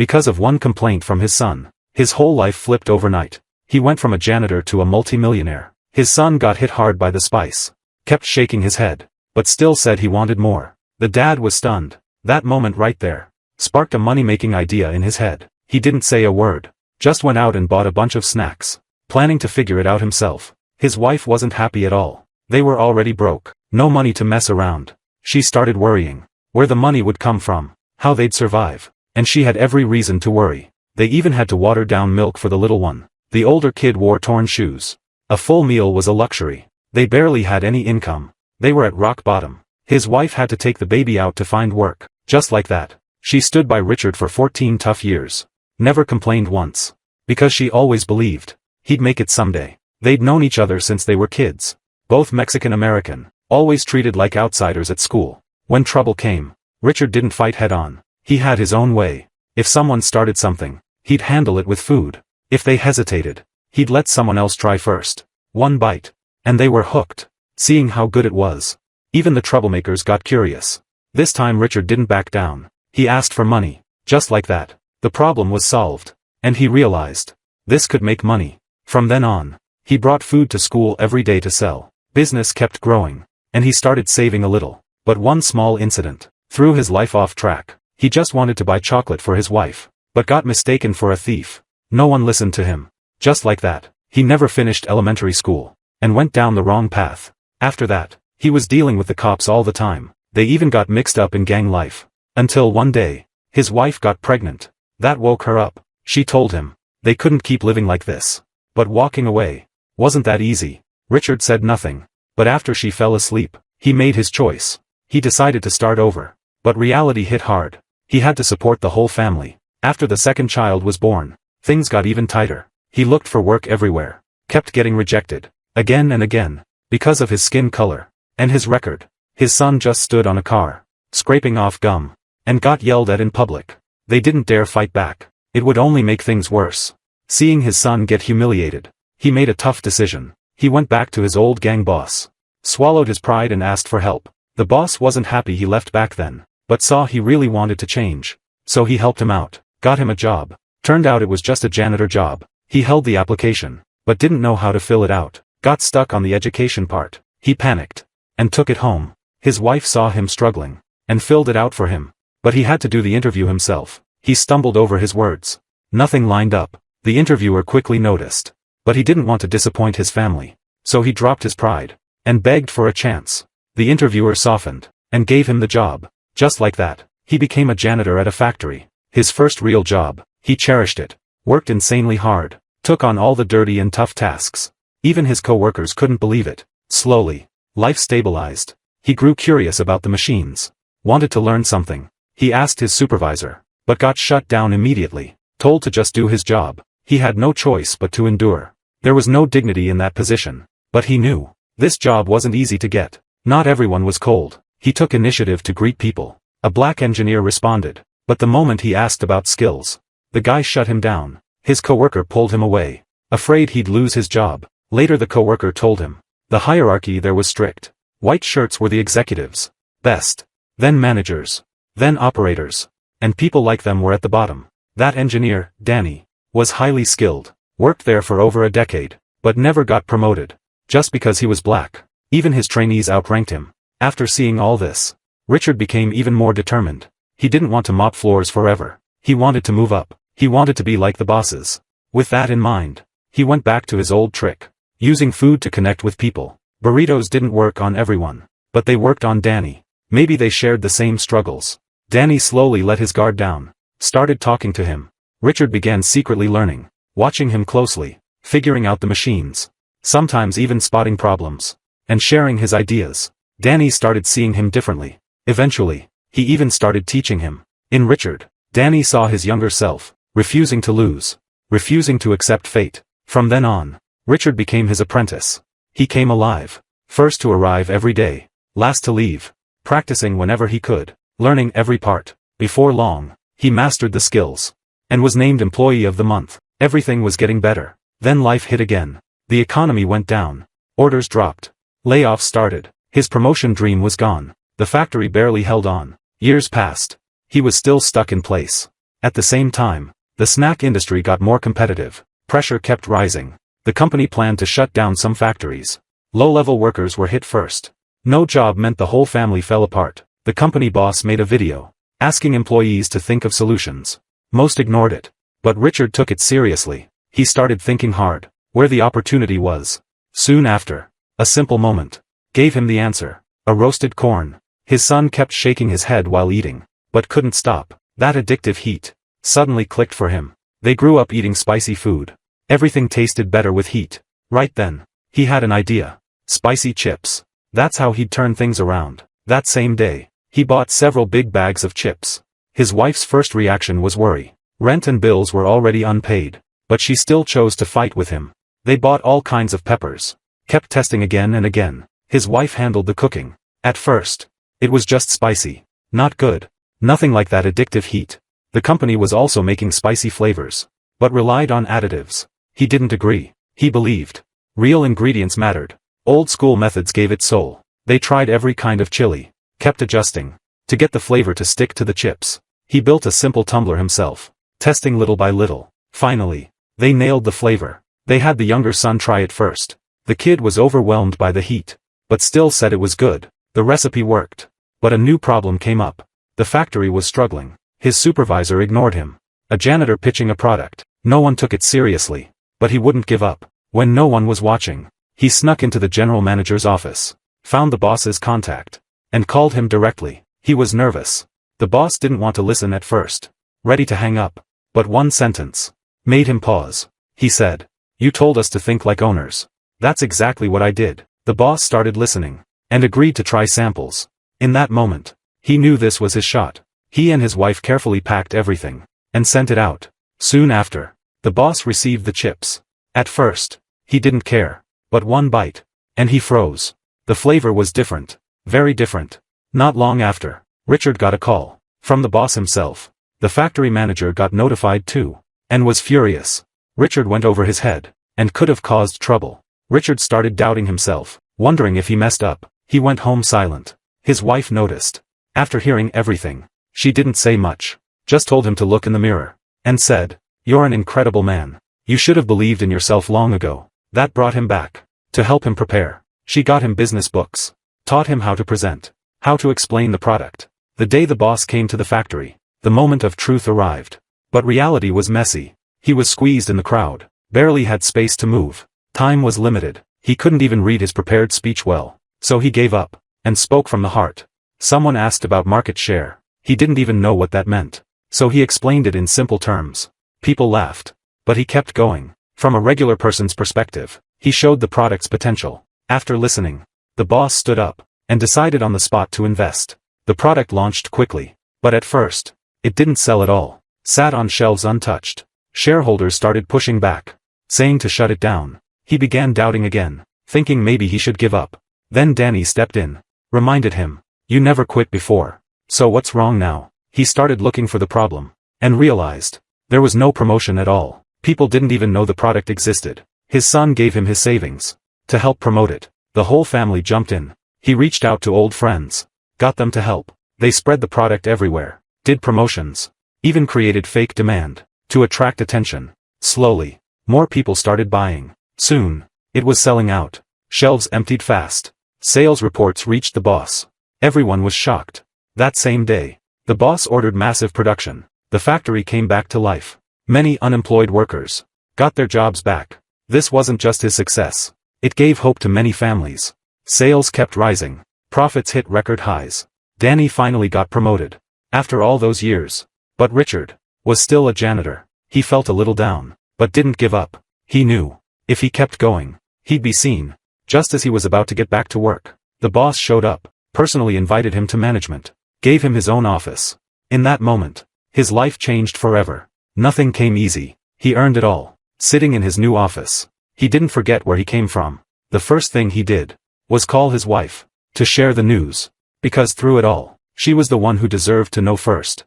Because of one complaint from his son, his whole life flipped overnight. He went from a janitor to a multimillionaire. His son got hit hard by the spice, kept shaking his head, but still said he wanted more. The dad was stunned. That moment right there sparked a money-making idea in his head. He didn't say a word, just went out and bought a bunch of snacks, planning to figure it out himself. His wife wasn't happy at all. They were already broke, no money to mess around. She started worrying where the money would come from, how they'd survive, and she had every reason to worry. They even had to water down milk for the little one. The older kid wore torn shoes. A full meal was a luxury. They barely had any income. They were at rock bottom. His wife had to take the baby out to find work. Just like that, she stood by Richard for 14 tough years. Never complained once. Because she always believed he'd make it someday. They'd known each other since they were kids. Both Mexican-American, always treated like outsiders at school. When trouble came, Richard didn't fight head-on. He had his own way. If someone started something, he'd handle it with food. If they hesitated, he'd let someone else try first. One bite, and they were hooked, seeing how good it was. Even the troublemakers got curious. This time Richard didn't back down. He asked for money. Just like that, the problem was solved. And he realized this could make money. From then on, he brought food to school every day to sell. Business kept growing, and he started saving a little. But one small incident threw his life off track. He just wanted to buy chocolate for his wife, but got mistaken for a thief. No one listened to him. Just like that, he never finished elementary school, and went down the wrong path. After that, he was dealing with the cops all the time. They even got mixed up in gang life. Until one day, his wife got pregnant. That woke her up. She told him they couldn't keep living like this. But walking away wasn't that easy. Richard said nothing. But after she fell asleep, he made his choice. He decided to start over. But reality hit hard. He had to support the whole family. After the second child was born, things got even tighter. He looked for work everywhere, kept getting rejected, again and again, because of his skin color, and his record. His son just stood on a car, scraping off gum, and got yelled at in public. They didn't dare fight back. It would only make things worse. Seeing his son get humiliated, he made a tough decision. He went back to his old gang boss, swallowed his pride and asked for help. The boss wasn't happy he left back then, but saw he really wanted to change. So he helped him out, got him a job. Turned out it was just a janitor job. He held the application, but didn't know how to fill it out. Got stuck on the education part. He panicked, and took it home. His wife saw him struggling, and filled it out for him. But he had to do the interview himself. He stumbled over his words. Nothing lined up. The interviewer quickly noticed. But he didn't want to disappoint his family. So he dropped his pride, and begged for a chance. The interviewer softened, and gave him the job. Just like that, he became a janitor at a factory. His first real job. He cherished it. Worked insanely hard. Took on all the dirty and tough tasks. Even his co-workers couldn't believe it. Slowly, life stabilized. He grew curious about the machines. Wanted to learn something. He asked his supervisor, but got shut down immediately. Told to just do his job. He had no choice but to endure. There was no dignity in that position. But he knew this job wasn't easy to get. Not everyone was cold. He took initiative to greet people. A black engineer responded. But the moment he asked about skills, the guy shut him down. His coworker pulled him away, afraid he'd lose his job. Later the coworker told him, the hierarchy there was strict. White shirts were the executives. Best. Then managers. Then operators. And people like them were at the bottom. That engineer, Danny, was highly skilled. Worked there for over a decade, but never got promoted. Just because he was black. Even his trainees outranked him. After seeing all this, Richard became even more determined. He didn't want to mop floors forever. He wanted to move up. He wanted to be like the bosses. With that in mind, he went back to his old trick. Using food to connect with people. Burritos didn't work on everyone, but they worked on Danny. Maybe they shared the same struggles. Danny slowly let his guard down. Started talking to him. Richard began secretly learning. Watching him closely. Figuring out the machines. Sometimes even spotting problems. And sharing his ideas. Danny started seeing him differently. Eventually, he even started teaching him. In Richard, Danny saw his younger self. Refusing to lose. Refusing to accept fate. From then on, Richard became his apprentice. He came alive. First to arrive every day. Last to leave. Practicing whenever he could. Learning every part. Before long, he mastered the skills. And was named Employee of the Month. Everything was getting better. Then life hit again. The economy went down. Orders dropped. Layoffs started. His promotion dream was gone. The factory barely held on. Years passed. He was still stuck in place. At the same time, the snack industry got more competitive. Pressure kept rising. The company planned to shut down some factories. Low-level workers were hit first. No job meant the whole family fell apart. The company boss made a video, asking employees to think of solutions. Most ignored it. But Richard took it seriously. He started thinking hard, where the opportunity was. Soon after, a simple moment gave him the answer. A roasted corn. His son kept shaking his head while eating, but couldn't stop. That addictive heat suddenly clicked for him. They grew up eating spicy food. Everything tasted better with heat. Right then, he had an idea. Spicy chips. That's how he'd turn things around. That same day, he bought several big bags of chips. His wife's first reaction was worry. Rent and bills were already unpaid, but she still chose to fight with him. They bought all kinds of peppers. Kept testing again and again. His wife handled the cooking. At first, it was just spicy. Not good. Nothing like that addictive heat. The company was also making spicy flavors, but relied on additives. He didn't agree. He believed real ingredients mattered. Old school methods gave it soul. They tried every kind of chili, kept adjusting to get the flavor to stick to the chips. He built a simple tumbler himself, testing little by little. Finally, they nailed the flavor. They had the younger son try it first. The kid was overwhelmed by the heat, but still said it was good. The recipe worked. But a new problem came up. The factory was struggling. His supervisor ignored him. A janitor pitching a product. No one took it seriously. But he wouldn't give up. When no one was watching, he snuck into the general manager's office, found the boss's contact, and called him directly. He was nervous. The boss didn't want to listen at first, ready to hang up. But one sentence made him pause. He said, "You told us to think like owners." That's exactly what I did. The boss started listening, and agreed to try samples. In that moment, he knew this was his shot. He and his wife carefully packed everything, and sent it out. Soon after, the boss received the chips. At first, he didn't care, but one bite, and he froze. The flavor was different, very different. Not long after, Richard got a call from the boss himself. The factory manager got notified too, and was furious. Richard went over his head, and could have caused trouble. Richard started doubting himself, wondering if he messed up. He went home silent. His wife noticed. After hearing everything, she didn't say much, just told him to look in the mirror, and said, "You're an incredible man. You should have believed in yourself long ago." That brought him back. To help him prepare, she got him business books, taught him how to present, how to explain the product. The day the boss came to the factory, the moment of truth arrived. But reality was messy. He was squeezed in the crowd, barely had space to move. Time was limited. He couldn't even read his prepared speech well, so he gave up, and spoke from the heart. Someone asked about market share. He didn't even know what that meant, so he explained it in simple terms. People laughed, but he kept going. From a regular person's perspective, he showed the product's potential. After listening, the boss stood up, and decided on the spot to invest. The product launched quickly, but at first, it didn't sell at all. Sat on shelves untouched. Shareholders started pushing back, saying to shut it down. He began doubting again, thinking maybe he should give up. Then Danny stepped in, reminded him, "You never quit before. So what's wrong now?" He started looking for the problem, and realized there was no promotion at all. People didn't even know the product existed. His son gave him his savings to help promote it. The whole family jumped in. He reached out to old friends, got them to help. They spread the product everywhere, did promotions, even created fake demand to attract attention. Slowly, more people started buying. Soon, it was selling out. Shelves emptied fast. Sales reports reached the boss. Everyone was shocked. That same day, the boss ordered massive production. The factory came back to life. Many unemployed workers got their jobs back. This wasn't just his success. It gave hope to many families. Sales kept rising. Profits hit record highs. Danny finally got promoted. After all those years. But Richard was still a janitor. He felt a little down, but didn't give up. He knew, if he kept going, he'd be seen. Just as he was about to get back to work, the boss showed up, personally invited him to management, gave him his own office. In that moment, his life changed forever. Nothing came easy. He earned it all. Sitting in his new office, he didn't forget where he came from. The first thing he did was call his wife to share the news, because through it all, she was the one who deserved to know first.